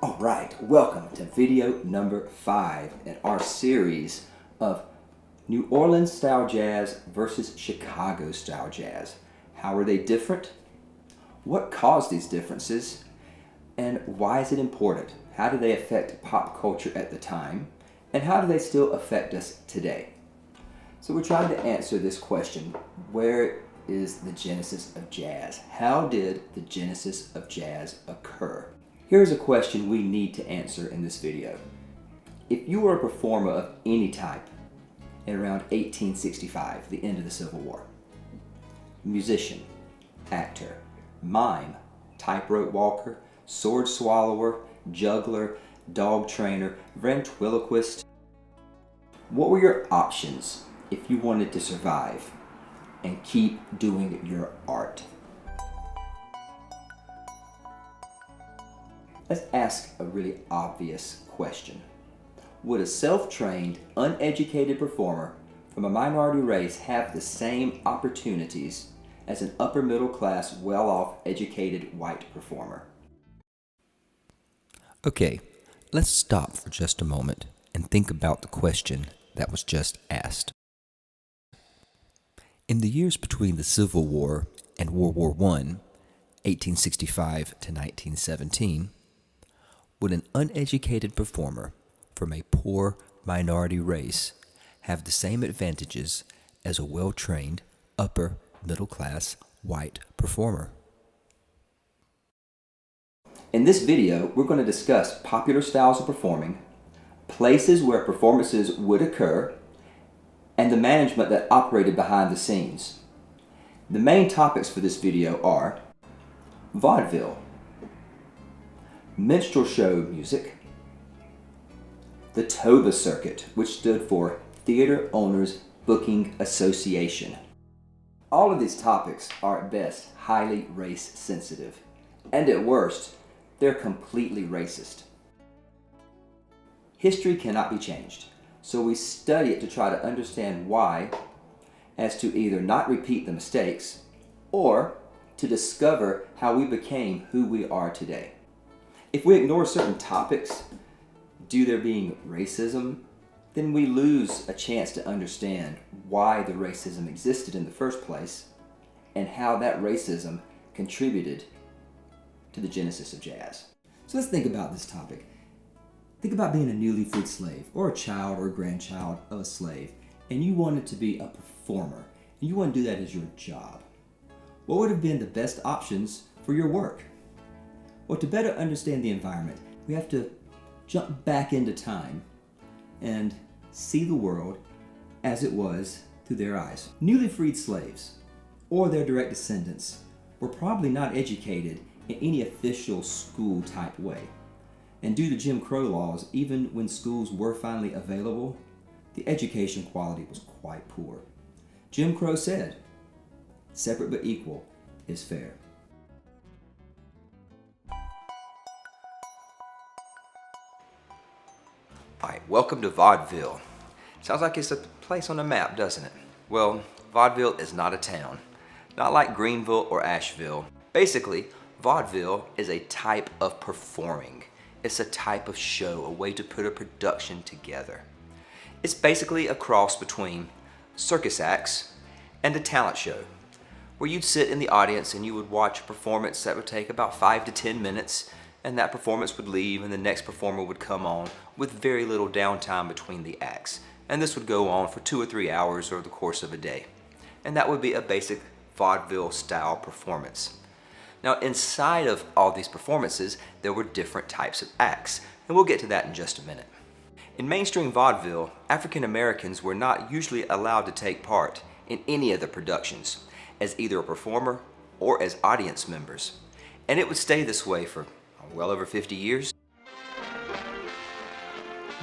Alright, welcome to video number 5 in our series of New Orleans style jazz versus Chicago style jazz. How are they different? What caused these differences? And why is it important? How do they affect pop culture at the time? And how do they still affect us today? So we're trying to answer this question. Where is the genesis of jazz? How did the genesis of jazz occur? Here's a question we need to answer in this video. If you were a performer of any type in around 1865, the end of the Civil War, musician, actor, mime, tightrope walker, sword swallower, juggler, dog trainer, ventriloquist, what were your options if you wanted to survive and keep doing your art? Let's ask a really obvious question. Would a self-trained, uneducated performer from a minority race have the same opportunities as an upper middle class, well-off, educated white performer? Okay, let's stop for just a moment and think about the question that was just asked. In the years between the Civil War and World War I, 1865 to 1917, would an uneducated performer from a poor minority race have the same advantages as a well-trained, upper middle class white performer? In this video, we're going to discuss popular styles of performing, places where performances would occur, and the management that operated behind the scenes. The main topics for this video are vaudeville, minstrel show music, the TOBA circuit, which stood for Theater Owners Booking Association. All of these topics are at best highly race sensitive, and at worst, they're completely racist. History cannot be changed, so we study it to try to understand why, as to either not repeat the mistakes, or to discover how we became who we are today. If we ignore certain topics due to there being racism, then we lose a chance to understand why the racism existed in the first place and how that racism contributed to the genesis of jazz. So let's think about this topic. Think about being a newly freed slave, or a child or a grandchild of a slave, and you wanted to be a performer, and you want to do that as your job. What would have been the best options for your work? Well, to better understand the environment, we have to jump back into time and see the world as it was through their eyes. Newly freed slaves, or their direct descendants, were probably not educated in any official school type way. And due to Jim Crow laws, even when schools were finally available, the education quality was quite poor. Jim Crow said, "Separate but equal is fair." Alright, welcome to Vaudeville. Sounds like it's a place on a map, doesn't it? Well, Vaudeville is not a town. Not like Greenville or Asheville. Basically, Vaudeville is a type of performing. It's a type of show, a way to put a production together. It's basically a cross between circus acts and a talent show, where you'd sit in the audience and you would watch a performance that would take about 5 to 10 minutes, and that performance would leave and the next performer would come on with very little downtime between the acts. And this would go on for 2 or 3 hours over the course of a day. And that would be a basic vaudeville style performance. Now inside of all these performances, there were different types of acts, and we'll get to that in just a minute. In mainstream vaudeville, African Americans were not usually allowed to take part in any of the productions as either a performer or as audience members. And it would stay this way for well over 50 years.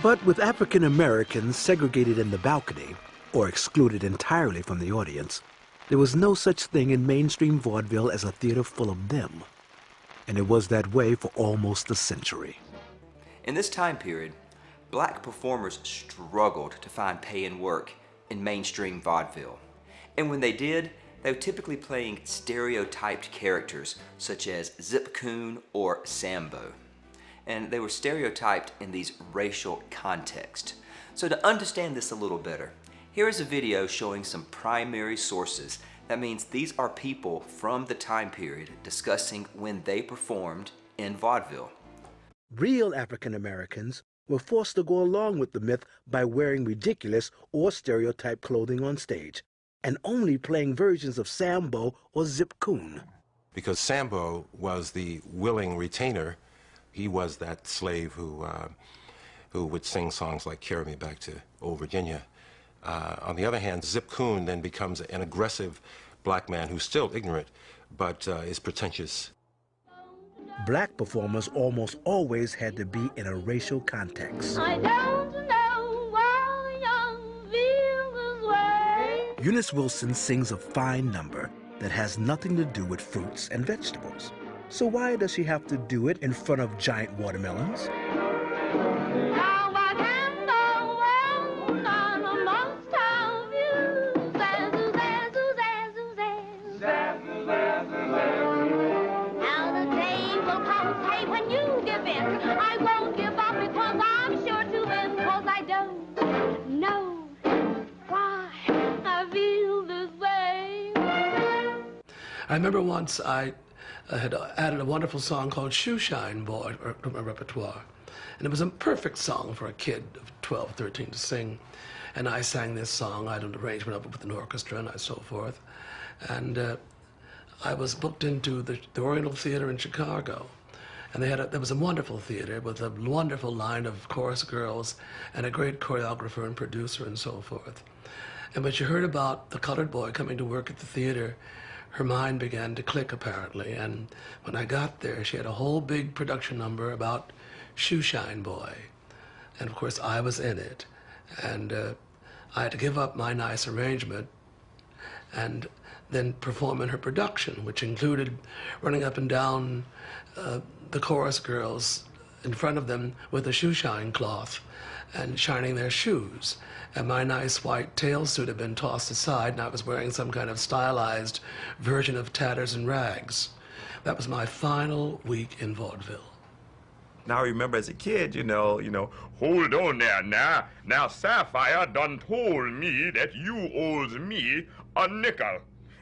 But with African Americans segregated in the balcony, or excluded entirely from the audience, there was no such thing in mainstream vaudeville as a theater full of them. And it was that way for almost a century. In this time period, black performers struggled to find paying work in mainstream vaudeville. And when they did, they were typically playing stereotyped characters such as Zip Coon or Sambo. and they were stereotyped in these racial contexts. So to understand this a little better, here is a video showing some primary sources. That means these are people from the time period discussing when they performed in vaudeville. Real African Americans were forced to go along with the myth by wearing ridiculous or stereotyped clothing on stage, and only playing versions of Sambo or Zip Coon. Because Sambo was the willing retainer. He was that slave who would sing songs like Carry Me Back to Old Virginia. On the other hand, Zip Coon then becomes an aggressive black man who's still ignorant, but is pretentious. Black performers almost always had to be in a racial context. I don't know why I feel this way. Eunice Wilson sings a fine number that has nothing to do with fruits and vegetables. So why does she have to do it in front of giant watermelons? Now I can go on I must have you. Now the day will come, say, when you give in. I won't give up because I'm sure to win. Because I don't know why I feel this way. I remember once I had added a wonderful song called Shoe Shine Boy to my repertoire. And it was a perfect song for a kid of 12, 13 to sing. And I sang this song. I had an arrangement of it with an orchestra and so forth. And I was booked into the Oriental Theater in Chicago. And there was a wonderful theater with a wonderful line of chorus girls and a great choreographer and producer and so forth. And when she heard about the colored boy coming to work at the theater, her mind began to click, apparently. And when I got there, she had a whole big production number about Shoe Shine Boy. And of course, I was in it. And I had to give up my nice arrangement and then perform in her production, which included running up and down the chorus girls in front of them with a shoe shine cloth and shining their shoes. And my nice white tail suit had been tossed aside, and I was wearing some kind of stylized version of tatters and rags. That was my final week in vaudeville. Now I remember as a kid, you know, hold on there now. Now Sapphire done told me that you owes me a nickel.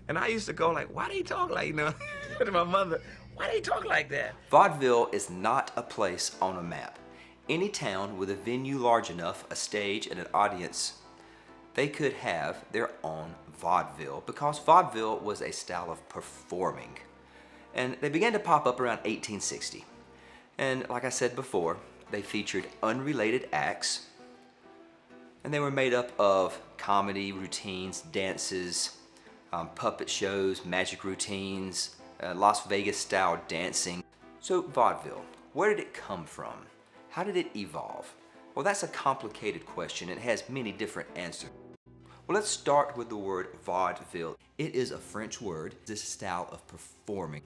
And I used to go like, why do you talk like, to my mother, why do you talk like that? Vaudeville is not a place on a map. Any town with a venue large enough, a stage, and an audience, they could have their own vaudeville because vaudeville was a style of performing. And they began to pop up around 1860. And like I said before, they featured unrelated acts, and they were made up of comedy routines, dances, puppet shows, magic routines, Las Vegas style dancing. So vaudeville, where did it come from? How did it evolve? Well, that's a complicated question. It has many different answers. Well, let's start with the word vaudeville. It is a French word, this style of performing.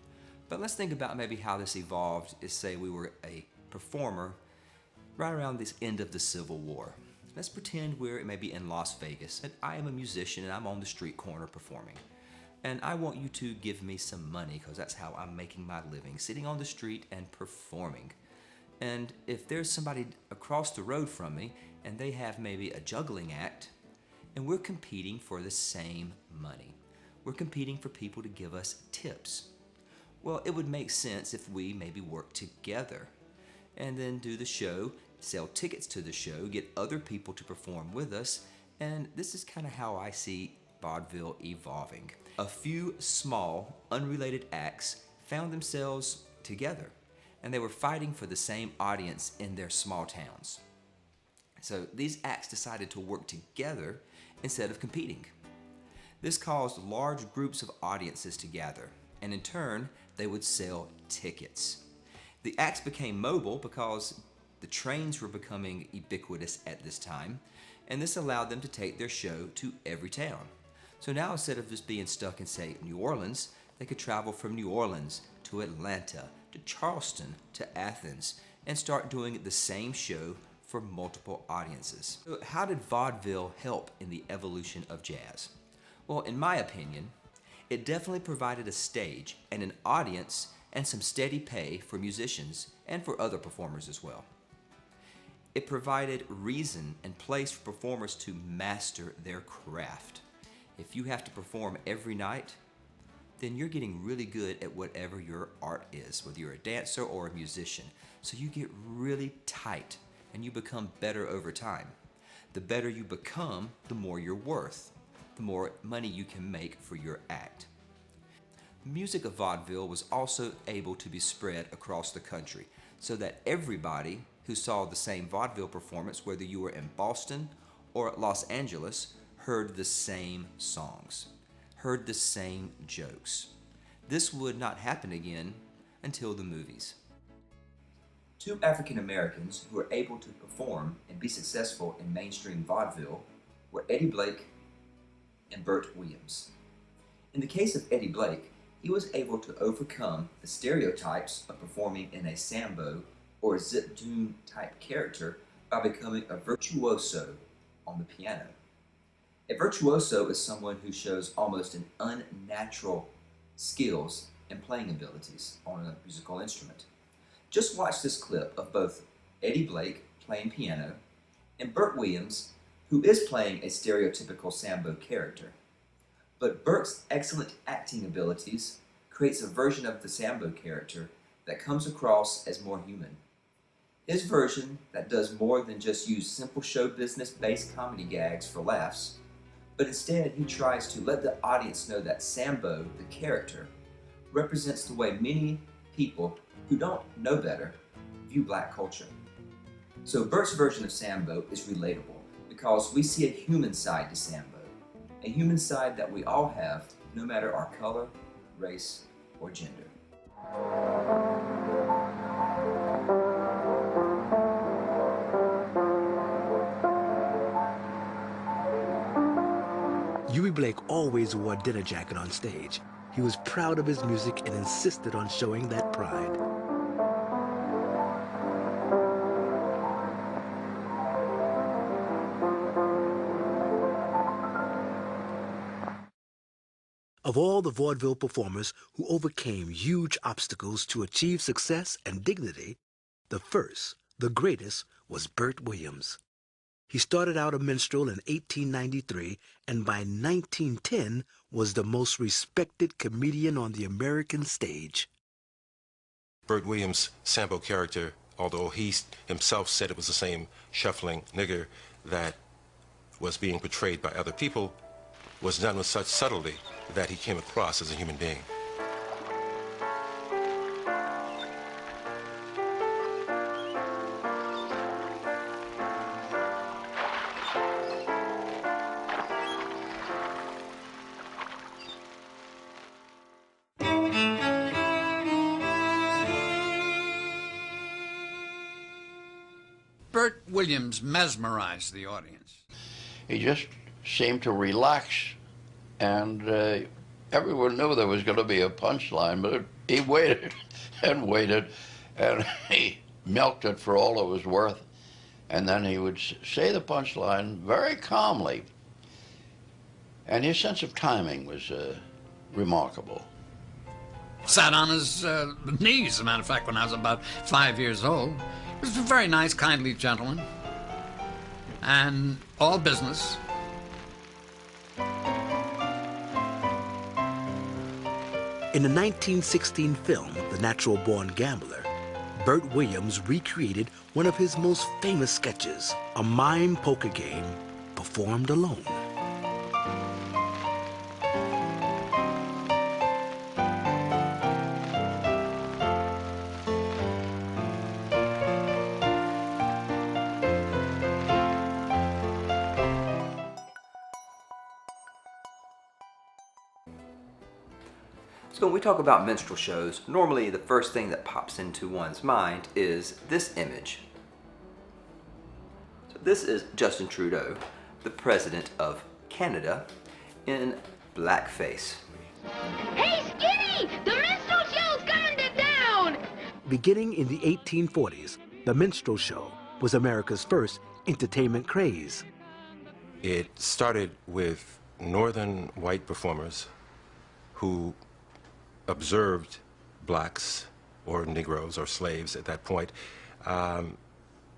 But let's think about maybe how this evolved is, say we were a performer right around this end of the Civil War. Let's pretend we're maybe in Las Vegas and I am a musician and I'm on the street corner performing. And I want you to give me some money because that's how I'm making my living, sitting on the street and performing. And if there's somebody across the road from me and they have maybe a juggling act and we're competing for the same money. We're competing for people to give us tips. Well, it would make sense if we maybe work together and then do the show, sell tickets to the show, get other people to perform with us, and this is kind of how I see vaudeville evolving. A few small, unrelated acts found themselves together, and they were fighting for the same audience in their small towns. So these acts decided to work together instead of competing. This caused large groups of audiences to gather, and in turn, they would sell tickets. The acts became mobile because the trains were becoming ubiquitous at this time, and this allowed them to take their show to every town. So now instead of just being stuck in, say, New Orleans, they could travel from New Orleans to Atlanta, to Charleston, to Athens, and start doing the same show for multiple audiences. So how did vaudeville help in the evolution of jazz? Well, in my opinion, it definitely provided a stage and an audience and some steady pay for musicians and for other performers as well. It provided reason and place for performers to master their craft. If you have to perform every night, then you're getting really good at whatever your art is, whether you're a dancer or a musician. So you get really tight and you become better over time. The better you become, the more you're worth, the more money you can make for your act. The music of vaudeville was also able to be spread across the country so that everybody who saw the same vaudeville performance, whether you were in Boston or Los Angeles, heard the same songs, heard the same jokes. This would not happen again until the movies. Two African Americans who were able to perform and be successful in mainstream vaudeville were Eddie Blake and Bert Williams. In the case of Eddie Blake, he was able to overcome the stereotypes of performing in a Sambo or zip-tune type character by becoming a virtuoso on the piano. A virtuoso is someone who shows almost an unnatural skills and playing abilities on a musical instrument. Just watch this clip of both Eddie Blake playing piano and Bert Williams, who is playing a stereotypical Sambo character. But Bert's excellent acting abilities creates a version of the Sambo character that comes across as more human. His version that does more than just use simple show business-based comedy gags for laughs, but instead he tries to let the audience know that Sambo, the character, represents the way many people who don't know better view black culture. So Bert's version of Sambo is relatable because we see a human side to Sambo, a human side that we all have no matter our color, race, or gender. Huey Blake always wore a dinner jacket on stage. He was proud of his music and insisted on showing that pride. Of all the vaudeville performers who overcame huge obstacles to achieve success and dignity, the first, the greatest, was Bert Williams. He started out a minstrel in 1893 and by 1910 was the most respected comedian on the American stage. Bert Williams' Sambo character, although he himself said it was the same shuffling nigger that was being portrayed by other people, was done with such subtlety that he came across as a human being. Bert Williams mesmerized the audience. He just seemed to relax, and everyone knew there was going to be a punchline, but he waited and waited, and he milked it for all it was worth, and then he would say the punchline very calmly, and his sense of timing was remarkable. Sat on his knees, as a matter of fact, when I was about 5 years old. He was a very nice, kindly gentleman, and all business. In the 1916 film, The Natural Born Gambler, Bert Williams recreated one of his most famous sketches, a mime poker game performed alone. So when we talk about minstrel shows, normally the first thing that pops into one's mind is this image. So this is Justin Trudeau, the President of Canada, in blackface. Hey, Skinny! The Minstrel Show's coming to town! Beginning in the 1840s, the Minstrel Show was America's first entertainment craze. It started with northern white performers who observed blacks or Negroes or slaves at that point,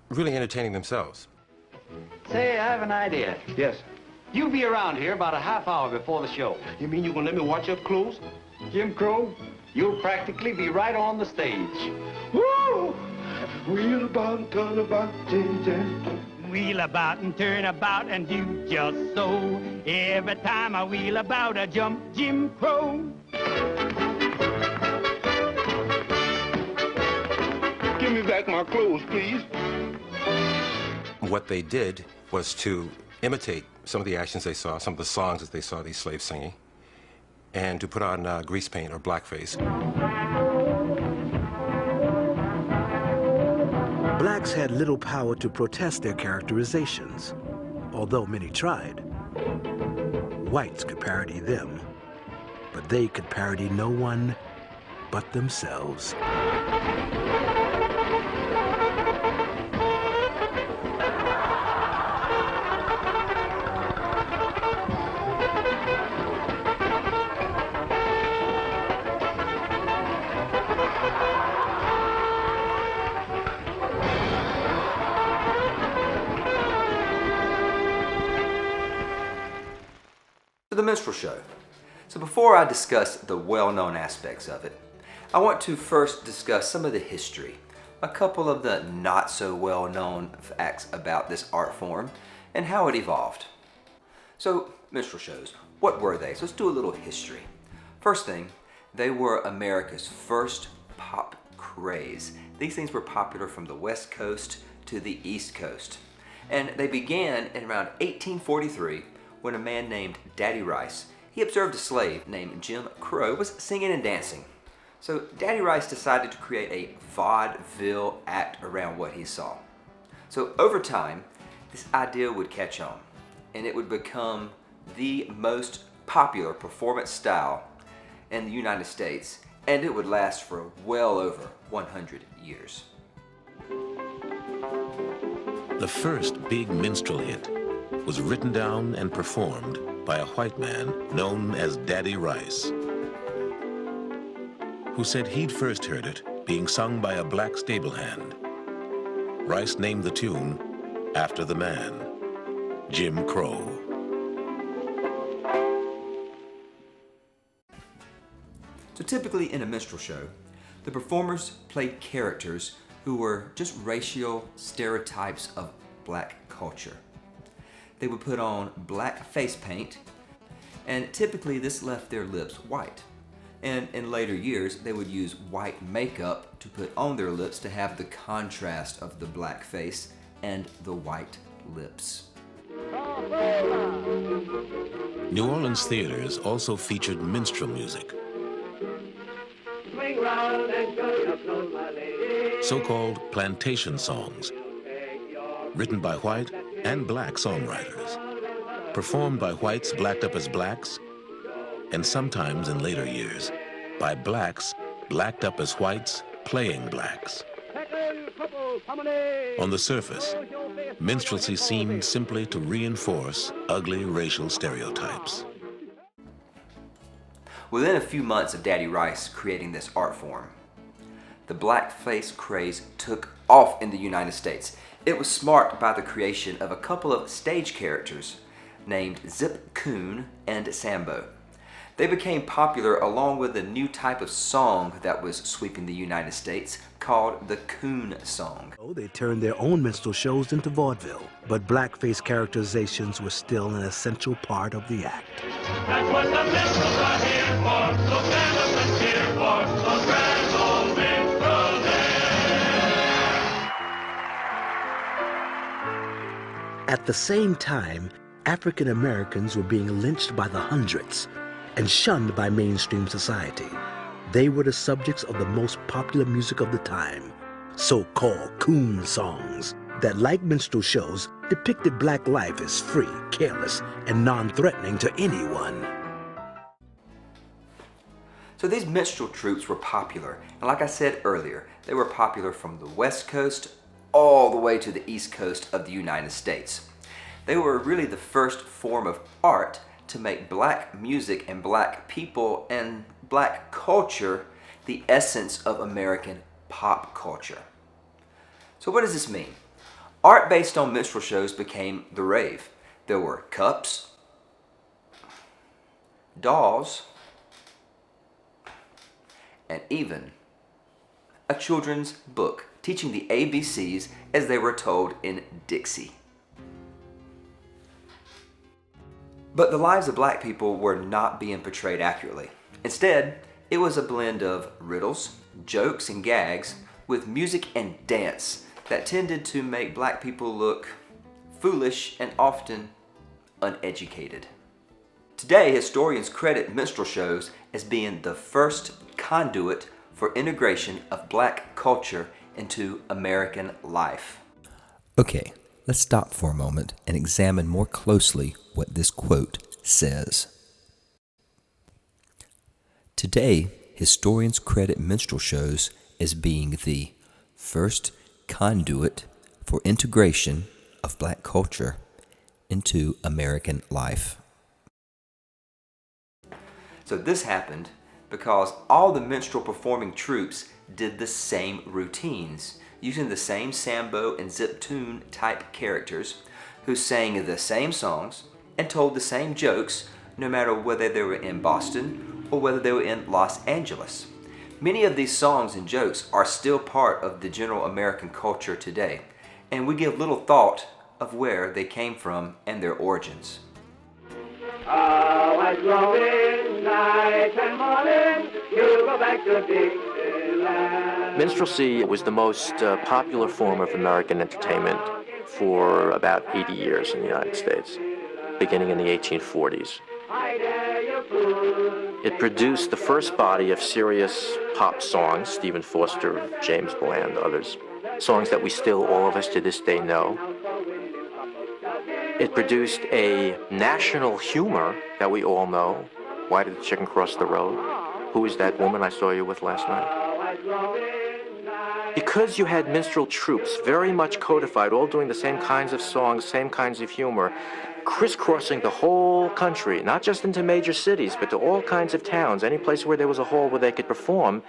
really entertaining themselves. Say, I have an idea. Yes. You be around here about a half hour before the show. You mean you're gonna let me watch up close? Jim Crow, you'll practically be right on the stage. Woo! Wheel about and turn about, Wheel about and turn about and do just so. Every time I wheel about, I jump Jim Crow. Give me back my clothes, please. What they did was to imitate some of the actions they saw, some of the songs that they saw these slaves singing, and to put on grease paint or blackface. Blacks had little power to protest their characterizations, although many tried. Whites could parody them, but they could parody no one but themselves. The Minstrel Show. So before I discuss the well-known aspects of it, I want to first discuss some of the history, a couple of the not so well-known facts about this art form, and how it evolved. So, minstrel shows, what were they? So let's do a little history. First thing, they were America's first pop craze. These things were popular from the West Coast to the East Coast. And they began in around 1843 when a man named Daddy Rice, he observed a slave named Jim Crow was singing and dancing. So Daddy Rice decided to create a vaudeville act around what he saw. So over time, this idea would catch on, and it would become the most popular performance style in the United States, and it would last for well over 100 years. The first big minstrel hit was written down and performed by a white man known as Daddy Rice, who said he'd first heard it being sung by a black stable hand. Rice named the tune after the man, Jim Crow. So typically in a minstrel show, the performers played characters who were just racial stereotypes of black culture. They would put on black face paint, and typically this left their lips white. And in later years, they would use white makeup to put on their lips to have the contrast of the black face and the white lips. New Orleans theaters also featured minstrel music, so-called plantation songs, written by white and black songwriters, performed by whites blacked up as blacks, and sometimes in later years, by blacks blacked up as whites playing blacks. On the surface, minstrelsy seemed simply to reinforce ugly racial stereotypes. Within a few months of Daddy Rice creating this art form, the blackface craze took off in the United States. It was sparked by the creation of a couple of stage characters named Zip Coon and Sambo. They became popular along with a new type of song that was sweeping the United States called the coon song. They turned their own minstrel shows into vaudeville, but blackface characterizations were still an essential part of the act. That's what the minstrels are here for, so stand up and cheer for those grand old minstrels there. At the same time, African Americans were being lynched by the hundreds and shunned by mainstream society. They were the subjects of the most popular music of the time, so-called coon songs, that, like minstrel shows, depicted black life as free, careless, and non-threatening to anyone. So these minstrel troupes were popular, and like I said earlier, they were popular from the West Coast all the way to the East Coast of the United States. They were really the first form of art to make black music and black people and black culture the essence of American pop culture. So what does this mean? Art based on minstrel shows became the rave. There were cups, dolls, and even a children's book teaching the ABCs as they were told in Dixie. But the lives of black people were not being portrayed accurately. Instead, it was a blend of riddles, jokes, and gags with music and dance that tended to make black people look foolish and often uneducated. Today, historians credit minstrel shows as being the first conduit for integration of black culture into American life. Okay, let's stop for a moment and examine more closely what this quote says. Today, historians credit minstrel shows as being the first conduit for integration of black culture into American life. So this happened because all the minstrel performing troupes did the same routines, using the same Sambo and Zip Tune type characters who sang the same songs and told the same jokes no matter whether they were in Boston or whether they were in Los Angeles. Many of these songs and jokes are still part of the general American culture today, and we give little thought of where they came from and their origins. Always growing night and morning, you go back to Dixieland. Minstrelsy was the most popular form of American entertainment for about 80 years in the United States, beginning in the 1840s. It produced the first body of serious pop songs, Stephen Foster, James Bland, others, songs that we still, all of us to this day, know. It produced a national humor that we all know. Why did the chicken cross the road? Who is that woman I saw you with last night? Because you had minstrel troupes, very much codified, all doing the same kinds of songs, same kinds of humor, crisscrossing the whole country, not just into major cities, but to all kinds of towns, any place where there was a hall where they could perform,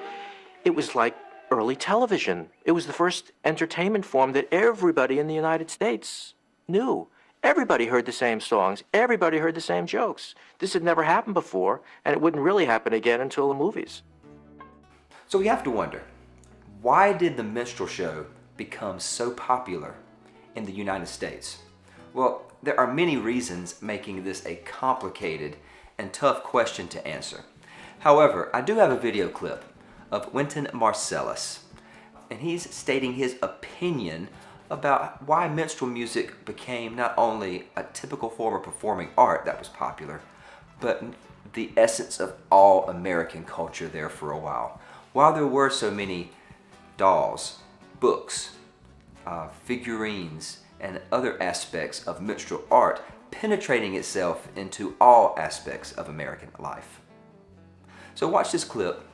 it was like early television. It was the first entertainment form that everybody in the United States knew. Everybody heard the same songs. Everybody heard the same jokes. This had never happened before, and it wouldn't really happen again until the movies. So we have to wonder, why did the minstrel show become so popular in the United States? Well, there are many reasons making this a complicated and tough question to answer. However, I do have a video clip of Wynton Marsalis, and he's stating his opinion about why minstrel music became not only a typical form of performing art that was popular, but the essence of all American culture there for a while. While there were so many dolls, books, figurines, and other aspects of minstrel art penetrating itself into all aspects of American life. So watch this clip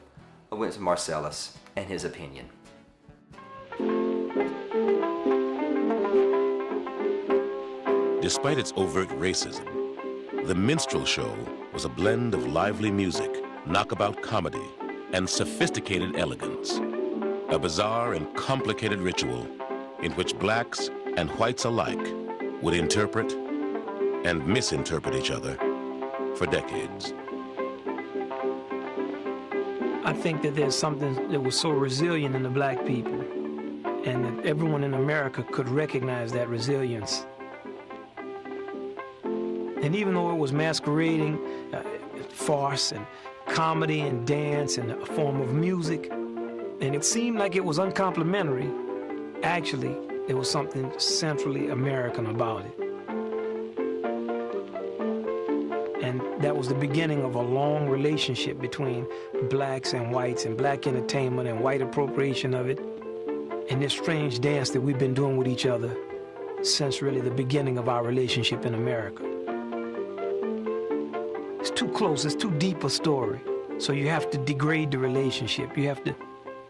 of Wynton Marsalis and his opinion. Despite its overt racism, the Minstrel Show was a blend of lively music, knockabout comedy, and sophisticated elegance. A bizarre and complicated ritual in which blacks and whites alike would interpret and misinterpret each other for decades. I think that there's something that was so resilient in the black people, and that everyone in America could recognize that resilience. And even though it was masquerading, farce and comedy and dance and a form of music, and it seemed like it was uncomplimentary, actually, there was something centrally American about it. And that was the beginning of a long relationship between blacks and whites, and black entertainment and white appropriation of it, and this strange dance that we've been doing with each other since really the beginning of our relationship in America. It's too close, it's too deep a story. So you have to degrade the relationship. You have to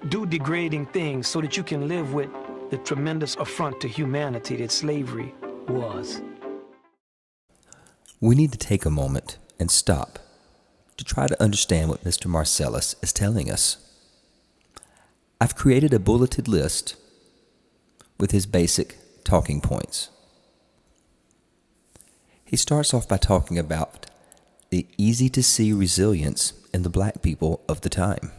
do degrading things so that you can live with the tremendous affront to humanity that slavery was. We need to take a moment and stop to try to understand what Mr. Marsalis is telling us. I've created a bulleted list with his basic talking points. He starts off by talking about the easy-to-see resilience in the black people of the time.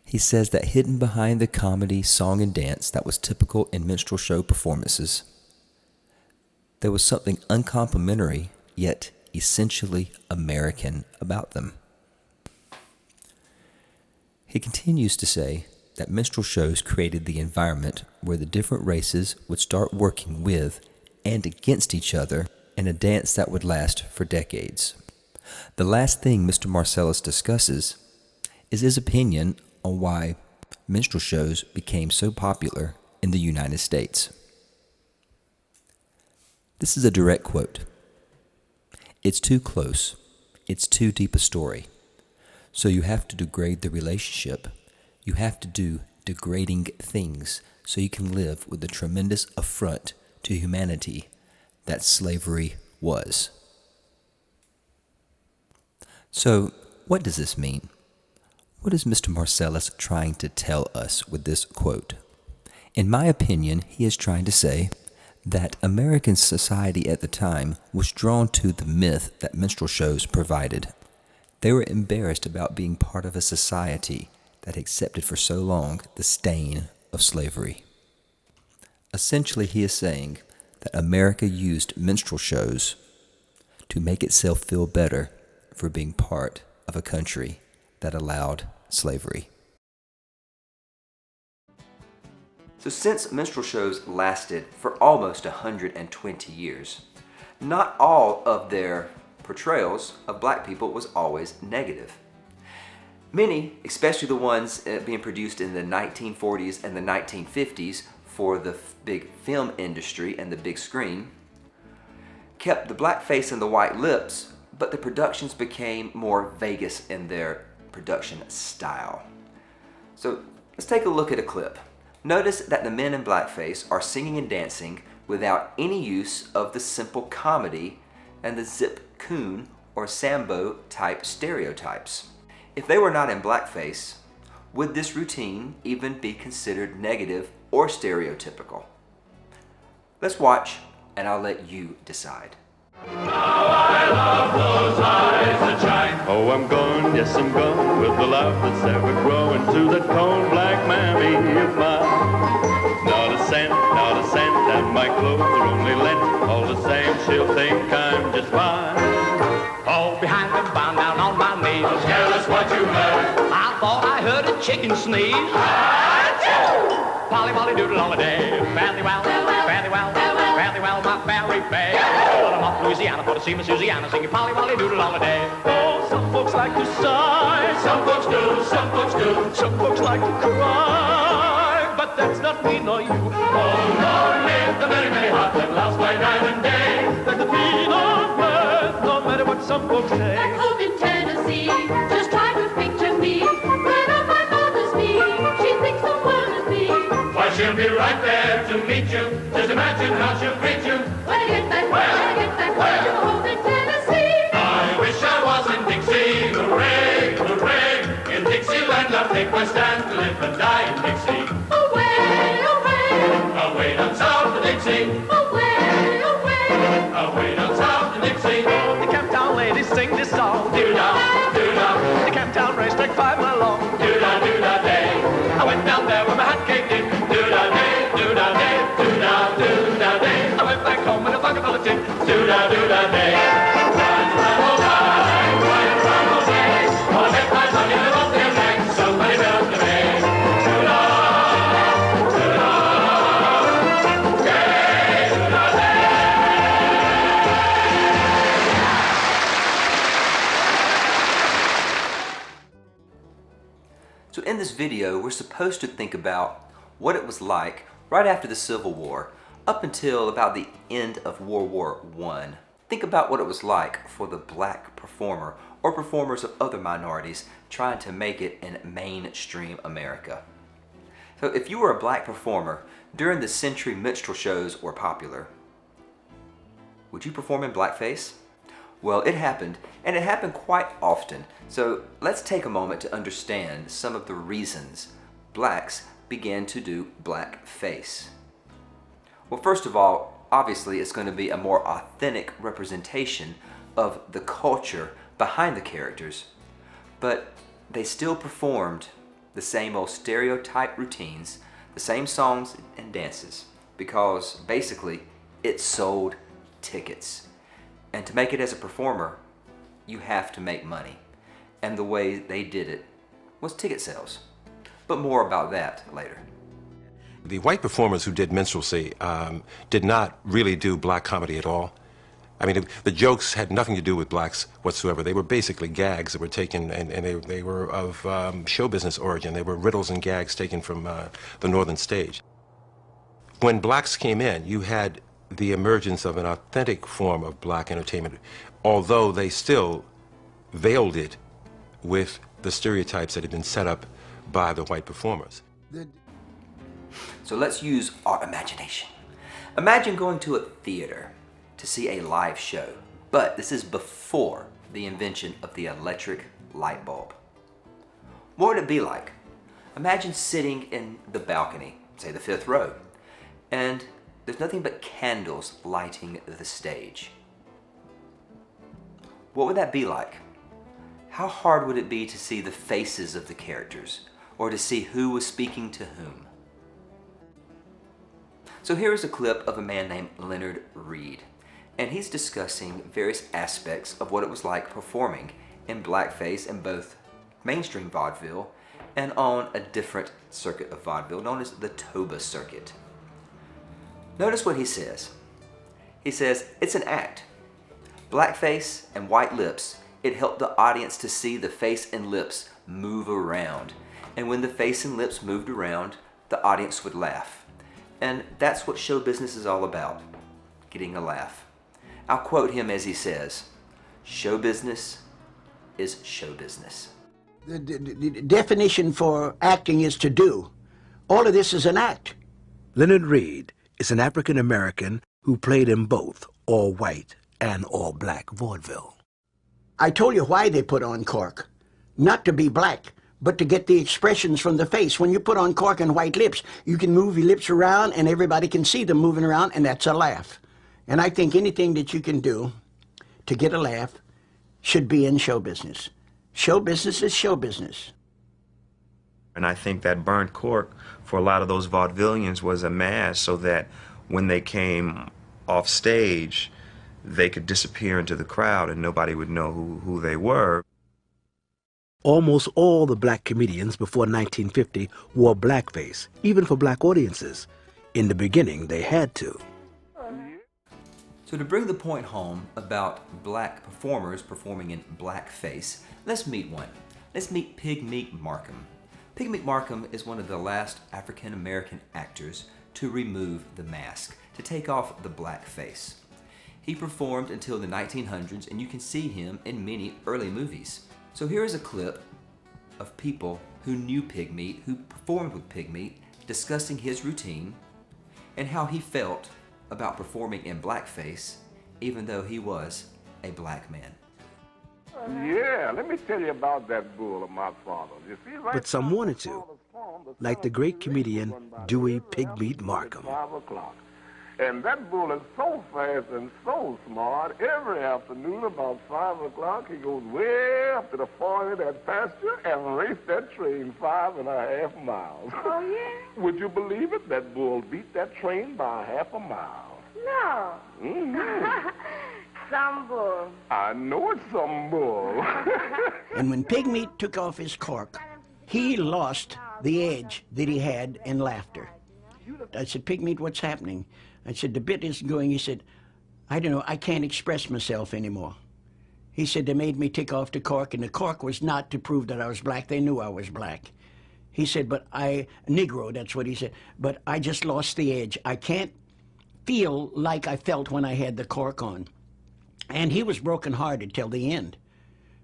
He says that hidden behind the comedy, song, and dance that was typical in minstrel show performances, there was something uncomplimentary yet essentially American about them. He continues to say that minstrel shows created the environment where the different races would start working with and against each other in a dance that would last for decades. The last thing Mr. Marcellus discusses is his opinion on why minstrel shows became so popular in the United States. This is a direct quote. "It's too close. It's too deep a story. So you have to degrade the relationship. You have to do degrading things so you can live with the tremendous affront to humanity that slavery was." So, what does this mean? What is Mr. Marcellus trying to tell us with this quote? In my opinion, he is trying to say that American society at the time was drawn to the myth that minstrel shows provided. They were embarrassed about being part of a society that accepted for so long the stain of slavery. Essentially, he is saying that America used minstrel shows to make itself feel better for being part of a country that allowed slavery. So since minstrel shows lasted for almost 120 years, not all of their portrayals of black people was always negative. Many, especially the ones being produced in the 1940s and the 1950s for the big film industry and the big screen, kept the black face and the white lips, but the productions became more Vegas in their production style. So let's take a look at a clip. Notice that the men in blackface are singing and dancing without any use of the simple comedy and the zip coon or sambo type stereotypes. If they were not in blackface, would this routine even be considered negative or stereotypical? Let's watch and I'll let you decide. Oh, I'm gone, yes, I'm gone with the love that's ever growing to that cold black mammy of mine. Not a cent, and my clothes are only lent. All the same, she'll think I'm just fine. All behind me, bound down on my knees. Don't tell us what you heard. I thought I heard a chicken sneeze. Polly, Molly, doodle all the day. Fairly well, fairly well, fairly well, my fairy fair. Well, I'm off to Louisiana for to see Miss Susanna singing Polly, Molly, doodle all the day. Oh, some folks like to sigh. Some folks do, some folks do. Some folks like to cry, but that's not me nor you. Oh, Lord, live the very, very heart that loves by night and day. Let the beat of birth, no matter what some folks say. Back home in Tennessee, just try to picture me, right on my mother's knee. She thinks the world of me. Why, she'll be right there to meet you. Just imagine how she'll greet you. When I get back to home in Tennessee. I wish I was in Dixie. Hooray, hooray. In Dixieland I'll take my stand to live and die in Dixie. Away, away. Away down south to Dixie. Away, away. Away down south to Dixie. The Camptown ladies sing this song. Do-da, do-da. The Camptown racetrack 5 mile long. Do-da, do-da, day. I went down there with my hat caved in. Do-da, day, do-da, day. Do-da, do-da, day. I went back home in a bucket full of tin. Do-da, do-da, day. Ride, ride, oh, ride, ride, ride, oh, day. Oh, I bet my money live up their neck. Somebody built the bay. Do-da, do-da, day, do-da, day. So in this video, we're supposed to think about what it was like right after the Civil War, up until about the end of World War I. Think about what it was like for the black performer or performers of other minorities trying to make it in mainstream America. So if you were a black performer during the century minstrel shows were popular, would you perform in blackface? Well, it happened, and it happened quite often. So let's take a moment to understand some of the reasons blacks began to do blackface. Well, first of all, obviously it's going to be a more authentic representation of the culture behind the characters, but they still performed the same old stereotype routines, the same songs and dances, because basically it sold tickets. And to make it as a performer, you have to make money. And the way they did it was ticket sales. But more about that later. The white performers who did minstrelsy did not really do black comedy at all. I mean, the jokes had nothing to do with blacks whatsoever. They were basically gags that were taken, and they were of show business origin. They were riddles and gags taken from the northern stage. When blacks came in, you had the emergence of an authentic form of black entertainment, although they still veiled it with the stereotypes that had been set up by the white performers. So let's use our imagination. Imagine going to a theater to see a live show, but this is before the invention of the electric light bulb. What would it be like? Imagine sitting in the balcony, say the 5th row, and there's nothing but candles lighting the stage. What would that be like? How hard would it be to see the faces of the characters, or to see who was speaking to whom? So here is a clip of a man named Leonard Reed, and he's discussing various aspects of what it was like performing in blackface in both mainstream vaudeville and on a different circuit of vaudeville known as the TOBA circuit. Notice what he says. He says, it's an act. Blackface and white lips, it helped the audience to see the face and lips move around. And when the face and lips moved around, the audience would laugh. And that's what show business is all about, getting a laugh. I'll quote him as he says, show business is show business. The definition for acting is to do. All of this is an act. Leonard Reed is an African-American who played in both all-white and all-black vaudeville. I told you why they put on cork. Not to be black, but to get the expressions from the face. When you put on cork and white lips, you can move your lips around and everybody can see them moving around, and that's a laugh. And I think anything that you can do to get a laugh should be in show business. Show business is show business. And I think that burnt cork for a lot of those vaudevillians was a mask so that when they came off stage, they could disappear into the crowd and nobody would know who they were. Almost all the black comedians before 1950 wore blackface, even for black audiences. In the beginning, they had to. So to bring the point home about black performers performing in blackface, let's meet one. Let's meet Pigmeat Markham. Pigmeat Markham is one of the last African-American actors to remove the mask, to take off the black face. He performed until the 1900s, and you can see him in many early movies. So here is a clip of people who knew Pigmeat, who performed with Pigmeat, discussing his routine and how he felt about performing in blackface, even though he was a black man. Yeah, let me tell you about that bull of my father. You see, right, But some wanted to, like the great comedian Dewey Pigmeat Markham. 5 o'clock. And that bull is so fast and so smart, every afternoon about 5 o'clock, he goes way up to the 40, that pasture, and race that train 5.5 miles. Oh, yeah? Would you believe it? That bull beat that train by 1/2 mile. No. Mm-hmm. Some bull. I know it's some bull. And when Pigmeat took off his cork, he lost the edge that he had in laughter. I said, Pigmeat, what's happening? I said, the bit isn't going. He said, I don't know, I can't express myself anymore. He said, they made me take off the cork, and the cork was not to prove that I was black. They knew I was black. He said, but Negro, that's what he said, but I just lost the edge. I can't feel like I felt when I had the cork on. And he was broken-hearted till the end.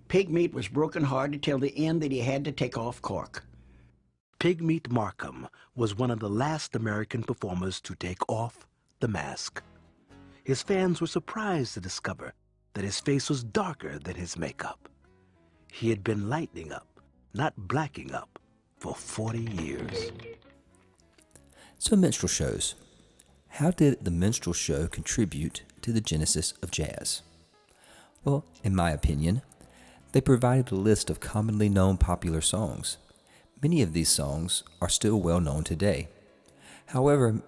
Pigmeat was broken-hearted till the end that he had to take off cork. Pigmeat Markham was one of the last American performers to take off the mask. His fans were surprised to discover that his face was darker than his makeup. He had been lightening up, not blacking up, for 40 years. So minstrel shows. How did the minstrel show contribute to the genesis of jazz? Well, in my opinion, they provided a list of commonly known popular songs. Many of these songs are still well known today. However,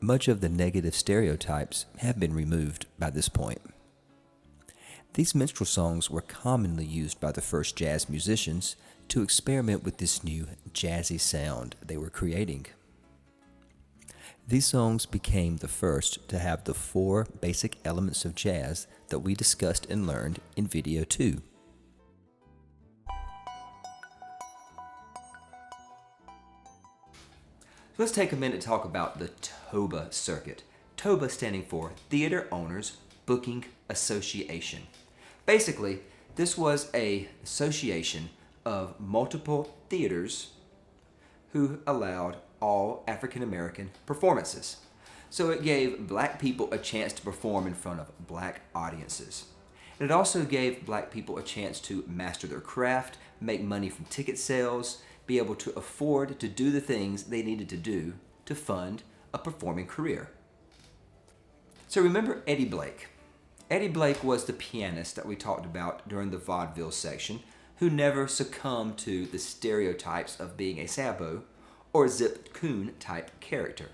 much of the negative stereotypes have been removed by this point. These minstrel songs were commonly used by the first jazz musicians to experiment with this new jazzy sound they were creating. These songs became the first to have the 4 basic elements of jazz that we discussed and learned in video 2. So let's take a minute to talk about the TOBA circuit. TOBA standing for Theater Owners Booking Association. Basically, this was an association of multiple theaters who allowed all African American performances. So it gave black people a chance to perform in front of black audiences. And it also gave black people a chance to master their craft, make money from ticket sales, be able to afford to do the things they needed to do to fund a performing career. So remember Eddie Blake. Eddie Blake was the pianist that we talked about during the vaudeville section, who never succumbed to the stereotypes of being a Sabo or Zip Coon type character.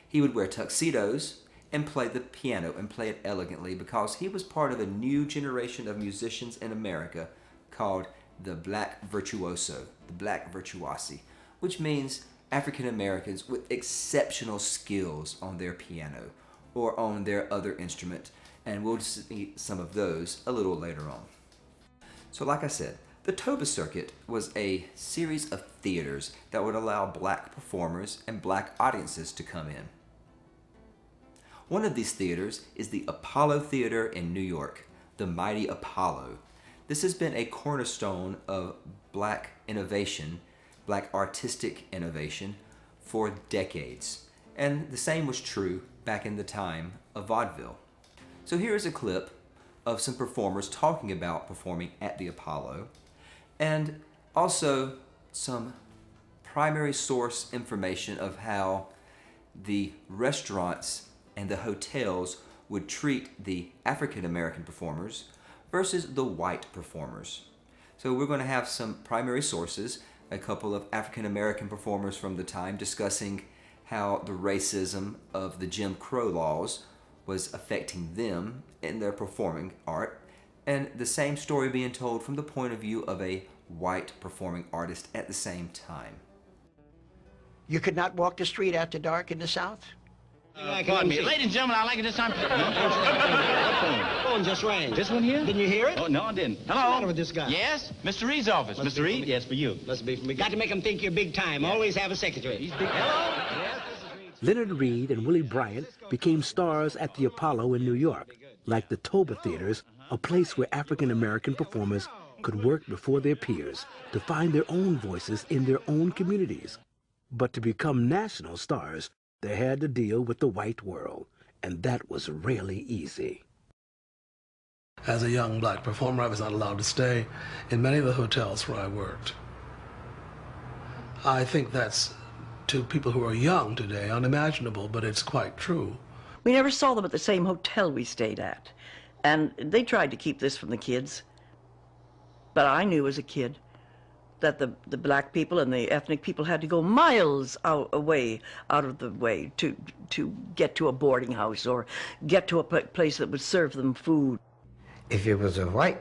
He would wear tuxedos and play the piano and play it elegantly because he was part of a new generation of musicians in America called the Black Virtuoso, the Black Virtuosi, which means African Americans with exceptional skills on their piano or on their other instrument, and we'll see some of those a little later on. So like I said, the TOBA circuit was a series of theaters that would allow black performers and black audiences to come in. One of these theaters is the Apollo Theater in New York, the Mighty Apollo. This has been a cornerstone of black innovation, black artistic innovation for decades. And the same was true back in the time of vaudeville. So here is a clip of some performers talking about performing at the Apollo, and also some primary source information of how the restaurants and the hotels would treat the African American performers versus the white performers. So we're going to have some primary sources, a couple of African American performers from the time discussing how the racism of the Jim Crow laws was affecting them in their performing art, and the same story being told from the point of view of a white performing artist at the same time. You could not walk the street after dark in the South? Pardon me. Ladies and gentlemen, I'd like to just... phone just rang. This one here? Didn't you hear it? Oh, no, I didn't. Hello? What's the matter with this guy? Yes? Mr. Reed's office. Mr. Reed? Yes, for you. Must be for me. Got to make him think you're big time. Yeah. Always have a secretary. He's big. Hello? Yes, this is Reed. Leonard Reed and Willie Bryant became stars at the Apollo in New York, like the TOBA theaters, a place where African American performers could work before their peers to find their own voices in their own communities. But to become national stars, they had to deal with the white world, and that was really easy. As a young black performer, I was not allowed to stay in many of the hotels where I worked. I think that's, to people who are young today, unimaginable, but it's quite true. We never saw them at the same hotel we stayed at, and they tried to keep this from the kids. But I knew as a kid that the black people and the ethnic people had to go miles out of the way to get to a boarding house or get to a place that would serve them food. If it was a white,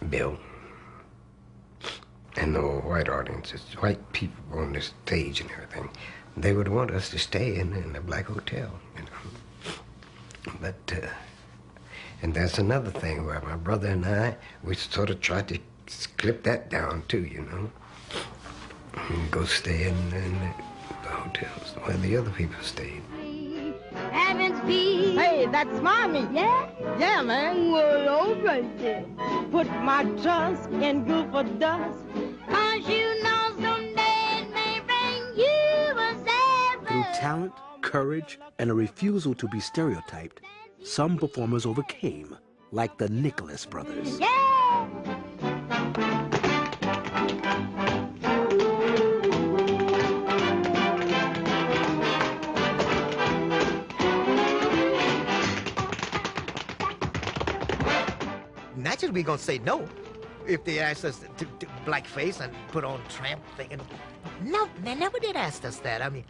bill, and no white audiences, white people on the stage and everything, they would want us to stay in a black hotel, But, and that's another thing where my brother and I, we sort of tried to clip that down too, and go stay in the hotels where the other people stayed. Heaven's peace. Hey, that's mommy. Yeah? Yeah, man. Well, all right then. Put my trust in good for dust. 'Cause you know someday it may bring you a seven. Through talent, courage and a refusal to be stereotyped, some performers overcame, like the Nicholas brothers. Naturally, we're going to say no if they ask us to blackface and put on tramp thing. And no, they never did ask us that. I mean,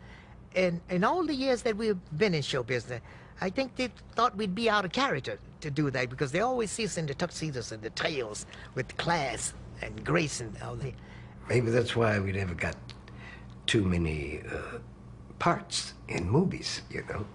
in all the years that we've been in show business, I think they thought we'd be out of character to do that because they always see us in the tuxedos and the tails with class and grace and all that. Maybe that's why we never got too many parts in movies, you know.